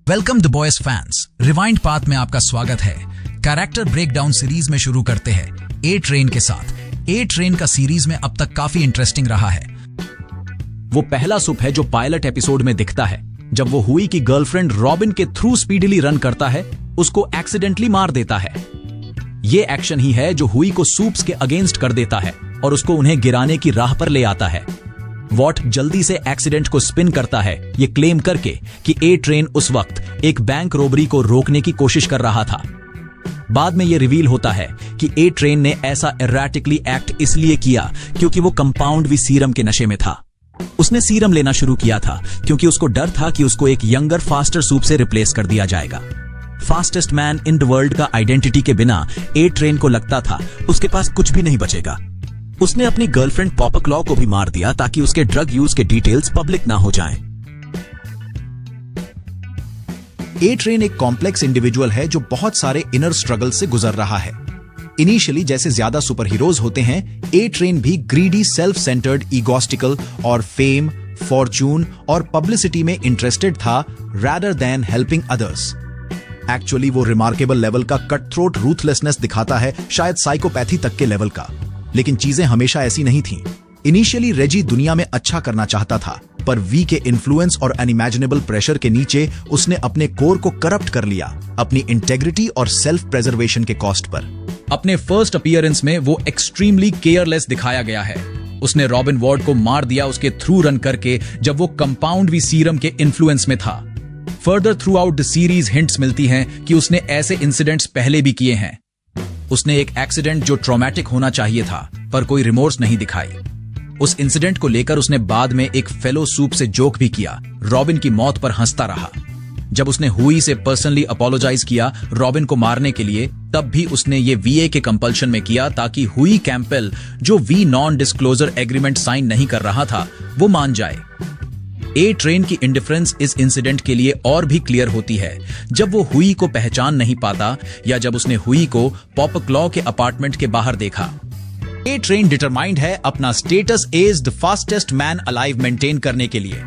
Welcome the boys fans. Rewind path में आपका स्वागत है। कैरेक्टर ब्रेकडाउन सीरीज में शुरू करते हैं ए ट्रेन के साथ। ए ट्रेन का सीरीज में अब तक काफी इंटरेस्टिंग रहा है। वो पहला सुप है जो पायलट एपिसोड में दिखता है, जब वो हुई की गर्लफ्रेंड रॉबिन के थ्रू स्पीडली रन करता है, उसको एक्सीडेंटली मार देता है। ये एक्शन ही है जो हुई को सूप्स के अगेंस्ट कर देता है और उसको उन्हें गिराने की राह पर ले आता है। वॉट जल्दी से एक्सीडेंट को स्पिन करता है, ये क्लेम करके कि ए ट्रेन उस वक्त एक बैंक रोबरी को रोकने की कोशिश कर रहा था। बाद में ये रिवील होता है कि ए ट्रेन ने ऐसा एर्राटिकली एक्ट इसलिए किया क्योंकि वो कंपाउंड वी सीरम के नशे में था। उसने सीरम लेना शुरू किया था क्योंकि उसको डर था कि उसको एक यंगर फास्टर सूप से रिप्लेस कर दिया जाएगा। Fastest man in the world का आइडेंटिटी के बिना ए ट्रेन को लगता था उसके पास कुछ भी नहीं बचेगा। उसने अपनी गर्लफ्रेंड पॉपर क्लॉ को भी मार दिया ताकि उसके ड्रग यूज के डिटेल्स पब्लिक ना हो जाएं। ए ट्रेन एक कॉम्प्लेक्स इंडिविजुअल है जो बहुत सारे इनर स्ट्रगल से गुजर रहा है। इनिशियली जैसे ज्यादा सुपर हीरोज होते हैं, ए ट्रेन भी ग्रीडी, सेल्फ सेंटर्ड, ईगोस्टिकल और फेम, फॉर्च्यून और पब्लिसिटी में इंटरेस्टेड था rather than helping others. Actually वो रिमार्केबल लेवल का कट थ्रोट रूथलेसनेस दिखाता है, शायद साइकोपैथी तक के लेवल का। लेकिन चीजें हमेशा ऐसी नहीं थीं। इनिशियली रेजी दुनिया में अच्छा करना चाहता था, पर वी के इन्फ्लुएंस और अनइमेजिनेबल प्रेशर के नीचे उसने अपने कोर को करप्ट कर लिया, अपनी इंटेग्रिटी और सेल्फ प्रेजर्वेशन के कॉस्ट पर। अपने फर्स्ट अपीयरेंस में वो एक्सट्रीमली केयरलेस दिखाया गया है। उसने रॉबिन वॉर्ड को मार दिया उसके थ्रू रन करके, जब वो कंपाउंड वी सीरम के इन्फ्लुएंस में था। Further through out the series hints मिलती हैं कि उसने ऐसे इंसिडेंट्स पहले भी किए हैं। उसने एक एक्सीडेंट जो ट्रॉमेटिक होना चाहिए था, पर कोई रिमोर्स नहीं दिखाई। उस इंसिडेंट को लेकर उसने बाद में एक फेलो सूप से जोक भी किया, रॉबिन की मौत पर हंसता रहा। जब उसने हुई से पर्सनली अपोलोजाइज किया रॉबिन को मारने के लिए, तब भी उसने ये वीए के कंपल्शन में किया ताकि हुई कैंपेल, जो V non disclosure agreement sign नहीं कर रहा था, वो मान जाए। ए ट्रेन की इंडिफरेंस इस इंसिडेंट के लिए और भी क्लियर होती है जब वो हुई को पहचान नहीं पाता या जब उसने हुई को पॉपर क्लॉ के अपार्टमेंट के बाहर देखा। ए ट्रेन डिटरमाइंड है अपना status as the fastest man alive maintain करने के लिए।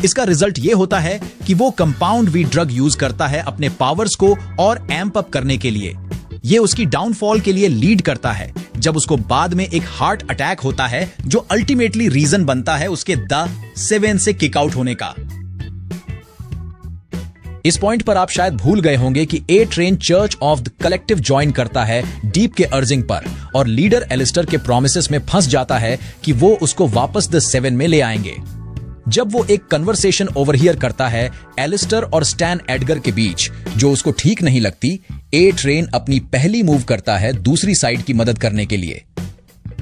इसका रिजल्ट ये होता है कि वो कंपाउंड वी ड्रग यूज करता है अपने पावर्स को और एम्प अप करने के लिए। ये उसकी डाउनफॉल के लिए लीड करता है जब उसको बाद में एक हार्ट अटैक होता है, जो अल्टीमेटली रीजन बनता है उसके द 7 से किक आउट होने का। इस पॉइंट पर आप शायद भूल गए होंगे कि A Train Church of the Collective join करता है डीप के अर्जिंग पर, और लीडर एलिस्टर के प्रोमिसेस में फंस जाता है कि वो उसको वापस द 7 में ले आएंगे। जब वो एक कन्वर्सेशन ओवरहियर करता है एलिस्टर और स्टैन एडगर के बीच, जो उसको ठीक नहीं लगती, ए ट्रेन अपनी पहली मूव करता है दूसरी साइड की मदद करने के लिए।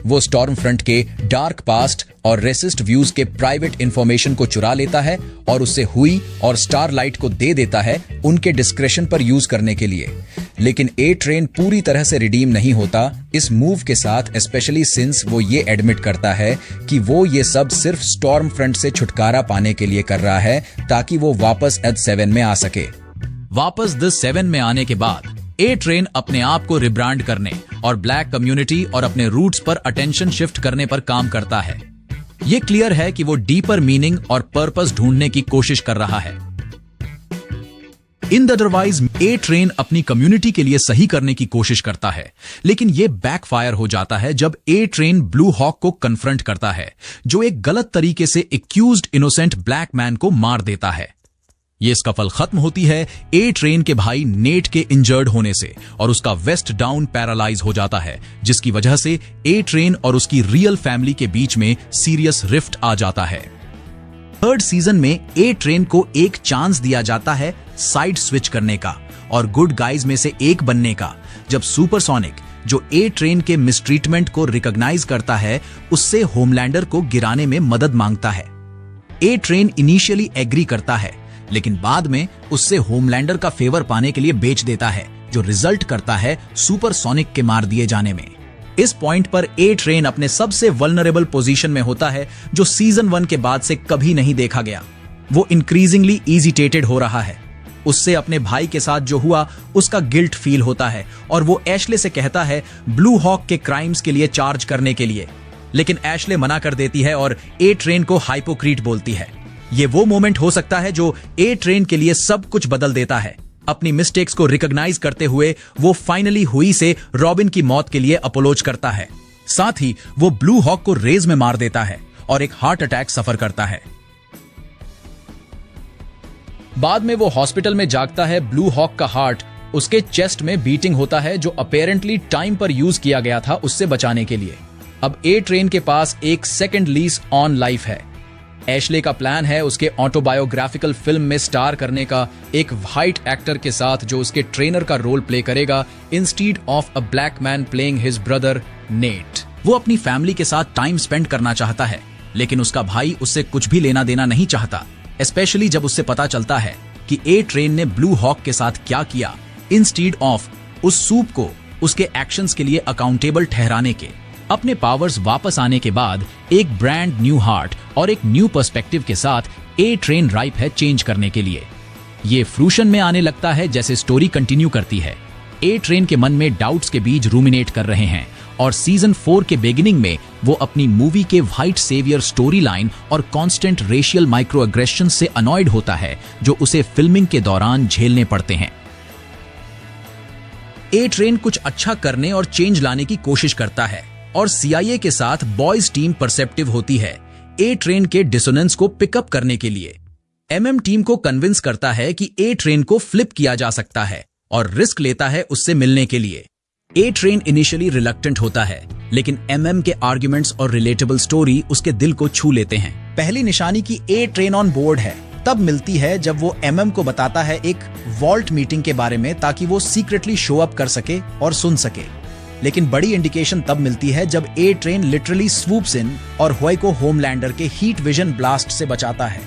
वो स्टॉर्म फ्रंट के डार्क पास्ट और रेसिस्ट व्यूज के प्राइवेट इंफॉर्मेशन को चुरा लेता है और उससे हुई और स्टारलाइट को दे देता है उनके डिस्क्रेशन पर यूज करने के लिए। लेकिन ए ट्रेन पूरी तरह से रिडीम नहीं होता इस मूव के साथ, स्पेशली सिंस वो ये एडमिट करता है कि वो ये सब सिर्फ स्टॉर्म फ्रंट से छुटकारा पाने के लिए कर रहा है ताकि वो वापस द 7 में आ सके। वापस द 7 में आने के बाद ए ट्रेन अपने आप को रिब्रांड करने और ब्लैक कम्युनिटी और अपने रूट्स पर अटेंशन शिफ्ट करने पर काम करता है। ये क्लियर है कि वो डीपर मीनिंग और पर्पस ढूंढने की कोशिश कर रहा है। In the otherwise A train अपनी कम्युनिटी के लिए सही करने की कोशिश करता है, लेकिन ये बैकफायर हो जाता है जब ए ट्रेन ब्लू हॉक को कन्फ्रंट करता है, जो एक गलत तरीके से एक्यूज्ड इनोसेंट ब्लैक मैन को मार देता है। ये स्कफल खत्म होती है ए ट्रेन के भाई नेट के इंजर्ड होने से, और उसका वेस्ट डाउन पैरालाइज हो जाता है, जिसकी वजह से ए ट्रेन और उसकी रियल फैमिली के बीच में सीरियस रिफ्ट आ जाता है। थर्ड सीजन में ए ट्रेन को एक चांस दिया जाता है साइड स्विच करने का और गुड गाइज में से एक बनने का, जब सुपरसोनिक, जो ए ट्रेन के मिसट्रीटमेंट को रिकॉग्नाइज करता है, उससे होमलैंडर को गिराने में मदद मांगता है। ए ट्रेन इनिशियली एग्री करता है, लेकिन बाद में उससे होमलैंडर का फेवर पाने के लिए बेच देता है, जो रिजल्ट करता है सुपरसोनिक के मार दिए जाने में। इस पॉइंट पर ए ट्रेन अपने सबसे वल्नरेबल पोजीशन में होता है, जो सीजन 1 के बाद से कभी नहीं देखा गया। वो इंक्रीजिंगली इजिटेटेड हो रहा है। उससे अपने भाई के साथ जो हुआ उसका गिल्ट फील होता है, और वो एशले से कहता है ब्लू हॉक के क्राइम्स के लिए चार्ज करने के लिए, लेकिन एशले मना कर देती है और ए ट्रेन को हाइपोक्रीट बोलती है। ये वो मोमेंट हो सकता है जो ए ट्रेन के लिए सब कुछ बदल देता है। अपनी मिस्टेक्स को रिकॉग्नाइज करते हुए वो फाइनली हुई से रॉबिन की मौत के लिए अपोलोज करता है। साथ ही वो ब्लू हॉक को रेज में मार देता है और एक हार्ट अटैक सफर करता है। बाद में वो हॉस्पिटल में जागता है। ब्लू हॉक का हार्ट उसके चेस्ट में बीटिंग होता है, जो अपेरेंटली टाइम पर यूज किया गया था उससे बचाने के लिए। अब ए ट्रेन के पास एक सेकंड लीज ऑन लाइफ है। एशले का प्लान है उसके ऑटोबायोग्राफिकल फिल्म में स्टार करने का, एक व्हाइट एक्टर के साथ जो उसके ट्रेनर का रोल प्ले करेगा instead of a black man playing his brother net. वो अपनी फैमिली के साथ टाइम स्पेंड करना चाहता है, लेकिन उसका भाई उससे कुछ भी लेना देना नहीं चाहता, स्पेशली जब उससे पता चलता है कि ए ट्रेन ने ब्लू हॉक के साथ क्या किया इंस्टीड ऑफ उस सूप को उसके एक्शंस के लिए अकाउंटेबल ठहराने के। अपने पावर्स वापस आने के बाद एक ब्रांड न्यू हार्ट और एक न्यू पर्सपेक्टिव के साथ ए ट्रेन राइप है चेंज करने के लिए। ये फ्रूशन में आने लगता है जैसे स्टोरी कंटिन्यू करती है। ए ट्रेन के मन में डाउट्स के बीज रूमिनेट कर रहे हैं और सीजन 4 के बिगिनिंग में वो अपनी मूवी के व्हाइट सेवियर स्टोरी लाइन और कांस्टेंट रेशियल माइक्रो अग्रेशन से अनॉयड होता है, जो उसे फिल्मिंग के दौरान झेलने पड़ते हैं। ए ट्रेन कुछ अच्छा करने और चेंज लाने की कोशिश करता है और सीआईए के साथ बॉयज टीम परसेप्टिव होती है ए ट्रेन के डिसोनेंस को पिकअप करने के लिए। एमएम टीम को कन्विंस करता है कि ए ट्रेन को फ्लिप किया जा सकता है और रिस्क लेता है उससे मिलने के लिए। ए ट्रेन इनिशियली रिलक्टेंट होता है, लेकिन एमएम के आर्ग्यूमेंट्स और रिलेटेबल स्टोरी उसके दिल को छू लेते हैं। पहली निशानी की ए ट्रेन ऑन बोर्ड है तब मिलती है जब वो एमएम को बताता है एक वॉल्ट मीटिंग के बारे में, ताकि वो सीक्रेटली शो अप कर सके और सुन सके। लेकिन बड़ी इंडिकेशन तब मिलती है जब ए ट्रेन लिटरली स्वूप्स इन और हुई को होमलैंडर के हीट विजन ब्लास्ट से बचाता है।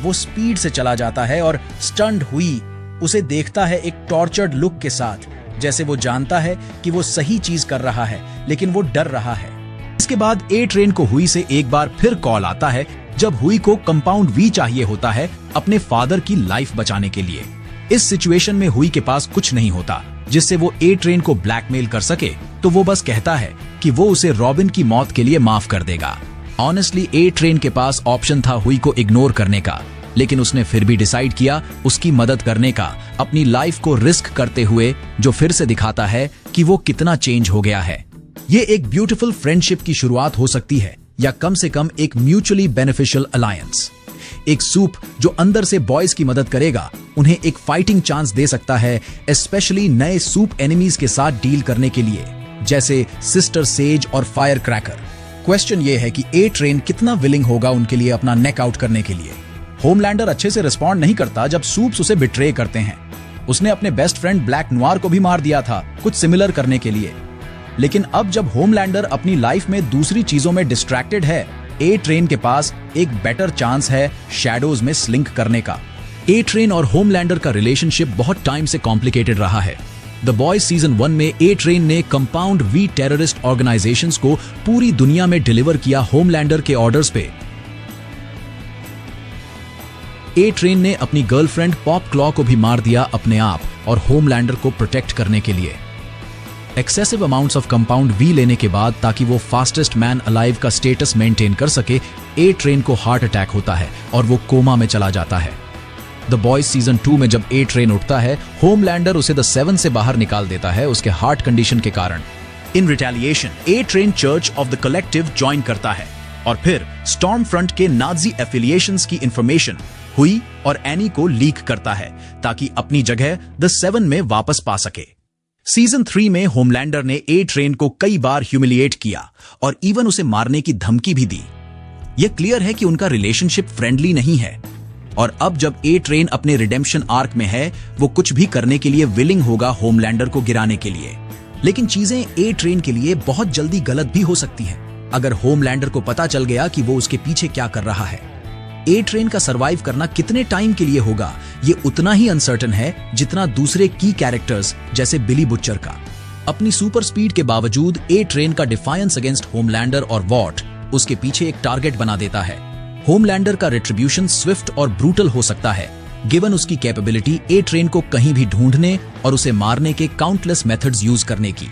वो स्पीड से चला जाता है और स्टन्ड हुई उसे देखता है एक टॉर्चर्ड लुक के साथ, जैसे वो जानता है कि वो सही चीज कर रहा है लेकिन वो डर रहा है। इसके बाद ए ट्रेन को हुई से एक बार फिर कॉल आता है जब हुई को कंपाउंड वी चाहिए होता है अपने फादर की लाइफ बचाने के लिए। इस सिचुएशन में हुई के पास कुछ नहीं होता जिससे वो ए ट्रेन को ब्लैकमेल कर सके, तो वो बस कहता है कि वो उसे रॉबिन की मौत के लिए माफ कर देगा। ऑनेस्टली ए ट्रेन के पास ऑप्शन था हुई को इग्नोर करने का, लेकिन उसने फिर भी डिसाइड किया उसकी मदद करने का, अपनी लाइफ को रिस्क करते हुए, जो फिर से दिखाता है कि वो कितना चेंज हो गया है। ये एक ब्यूटीफुल फ्रेंडशिप की शुरुआत हो सकती है, या कम से कम एक म्यूचुअली बेनिफिशियल अलायंस। एक सूप जो अंदर से बॉयज की मदद करेगा, उन्हें एक फाइटिंग चांस दे सकता है, स्पेशली नए सूप एनिमीज के साथ डील करने के लिए, जैसे सिस्टर सेज और फायर क्रैकर। क्वेश्चन ये है कि ए ट्रेन कितना विलिंग होगा उनके लिए अपना नेक आउट करने के लिए। होमलैंडर अच्छे से रिस्पॉन्ड नहीं करता जब सूप्स उसे बिट्रे करते हैं। उसने अपने बेस्ट फ्रेंड ब्लैक नोयर को भी मार दिया था कुछ सिमिलर करने के लिए। लेकिन अब जब होमलैंडर अपनी लाइफ में दूसरी चीजों में डिस्ट्रैक्टेड है, ए ट्रेन के पास एक बेटर चांस है शैडोज में स्लिंक करने का। ए ट्रेन और होमलैंडर का रिलेशनशिप बहुत टाइम से कॉम्प्लिकेटेड रहा है। द बॉयज सीजन 1 में ए ट्रेन ने कंपाउंड वी टेररिस्ट ऑर्गेनाइजेशंस को पूरी दुनिया में डिलीवर किया होमलैंडर के ऑर्डर्स पे। ए ट्रेन ने अपनी गर्लफ्रेंड पॉप क्लॉ को भी मार दिया अपने आप और होमलैंडर को प्रोटेक्ट करने के लिए। Excessive amounts of compound V लेने के बाद, ताकि वो फास्टेस्ट मैन अलाइव का स्टेटस मेंटेन कर सके, ए ट्रेन को हार्ट अटैक होता है और वो कोमा में चला जाता है। द बॉयज सीजन 2 में जब ए ट्रेन उठता है, होमलैंडर उसे द 7 से बाहर निकाल देता है उसके हार्ट कंडीशन के कारण। In retaliation A Train Church of the Collective join करता है और फिर स्टॉर्म फ्रंट के नाजी एफिलिएशंस की इंफॉर्मेशन हुई और एनी को लीक करता है, ताकि अपनी जगह द 7 में वापस पा सके। सीजन 3 में होमलैंडर ने ए ट्रेन को कई बार ह्यूमिलिएट किया और इवन उसे मारने की धमकी भी दी। यह क्लियर है कि उनका रिलेशनशिप फ्रेंडली नहीं है, और अब जब ए ट्रेन अपने रिडेम्पशन आर्क में है, वो कुछ भी करने के लिए विलिंग होगा होमलैंडर को गिराने के लिए। लेकिन चीजें ए ट्रेन के लिए बहुत जल्दी गलत भी हो सकती हैं। अगर होमलैंडर को पता चल गया कि वो उसके पीछे क्या कर रहा है। ए ट्रेन का सरवाइव करना कितने टाइम के लिए होगा, ये उतना ही अनसर्टन है जितना दूसरे की कैरेक्टर्स जैसे बिली बुचर का। अपनी सुपर स्पीड के बावजूद ए ट्रेन का डिफायंस अगेंस्ट होमलैंडर और वॉट उसके पीछे एक टारगेट बना देता है। होमलैंडर का रिट्रीब्यूशन स्विफ्ट और ब्रूटल हो सकता है, गिवन उसकी कैपेबिलिटी ए ट्रेन को कहीं भी ढूंढने और उसे मारने के काउंटलेस मेथड्स यूज करने की।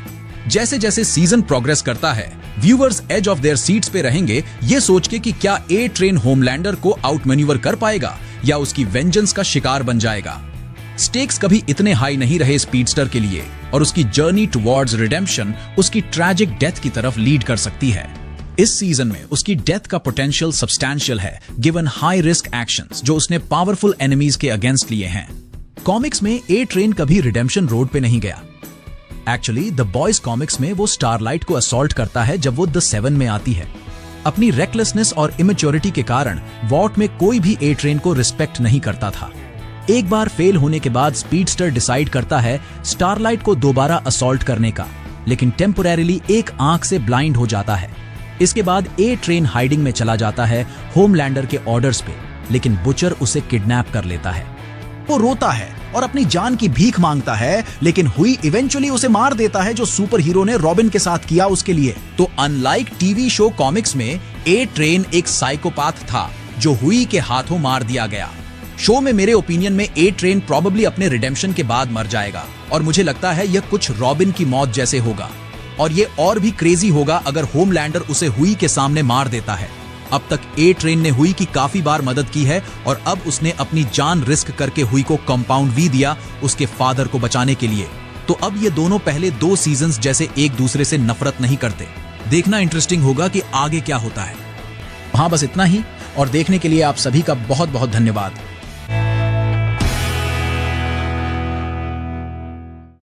जैसे जैसे सीजन प्रोग्रेस करता है, viewers edge of their seats पे रहेंगे, ये सोच के कि क्या ए ट्रेन होमलैंडर को आउट मैन्यूवर कर पाएगा या उसकी वेंजेंस का शिकार बन जाएगा। स्टेक्स कभी इतने हाई नहीं रहे स्पीडस्टर के लिए, और उसकी जर्नी टुवर्ड्स रिडेम्पशन उसकी ट्रैजिक डेथ की तरफ लीड कर सकती है। इस सीजन में उसकी डेथ का पोटेंशियल सब्सटैंशियल है, गिवन हाई रिस्क एक्शंस जो उसने पावरफुल एनिमीज के अगेंस्ट लिए हैं। कॉमिक्स में ए ट्रेन कभी रिडेम्पशन रोड पे नहीं गया। एक्चुअली द बॉयज कॉमिक्स में वो स्टारलाइट को असॉल्ट करता है जब वो द 7 में आती है। अपनी रेकलेसनेस और इमेच्योरिटी के कारण वॉट में कोई भी ए ट्रेन को रिस्पेक्ट नहीं करता था। एक बार फेल होने के बाद स्पीडस्टर डिसाइड करता है स्टारलाइट को दोबारा असॉल्ट करने का, लेकिन टेम्पोरेरीली एक आंख से ब्लाइंड हो जाता है। इसके बाद ए ट्रेन हाइडिंग में चला जाता है होमलैंडर के ऑर्डर्स पे, लेकिन बुचर उसे किडनैप कर लेता है। वो रोता है और अपनी जान की भीख मांगता है, लेकिन हुई इवेंचुअली उसे मार देता है, जो सुपर हीरो ने रॉबिन के साथ किया उसके लिए। तो अनलाइक टीवी शो कॉमिक्स में ए ट्रेन एक साइकोपैथ था जो हुई के हाथों मार दिया गया। शो में मेरे ओपिनियन में ए ट्रेन प्रॉबेबली अपने रिडेम्पशन के बाद मर जाएगा, और मुझे लगता है यह कुछ रॉबिन की मौत जैसे होगा। और ये और भी क्रेजी होगा अगर होमलैंडर उसे हुई के सामने मार देता है। अब तक ए ट्रेन ने हुई की काफी बार मदद की है, और अब उसने अपनी जान रिस्क करके हुई को कंपाउंड वी दिया उसके फादर को बचाने के लिए। तो अब ये दोनों पहले 2 सीजन्स जैसे एक दूसरे से नफरत नहीं करते। देखना इंटरेस्टिंग होगा कि आगे क्या होता है। हाँ, बस इतना ही, और देखने के लिए आप सभी का बहुत बहुत धन्यवाद।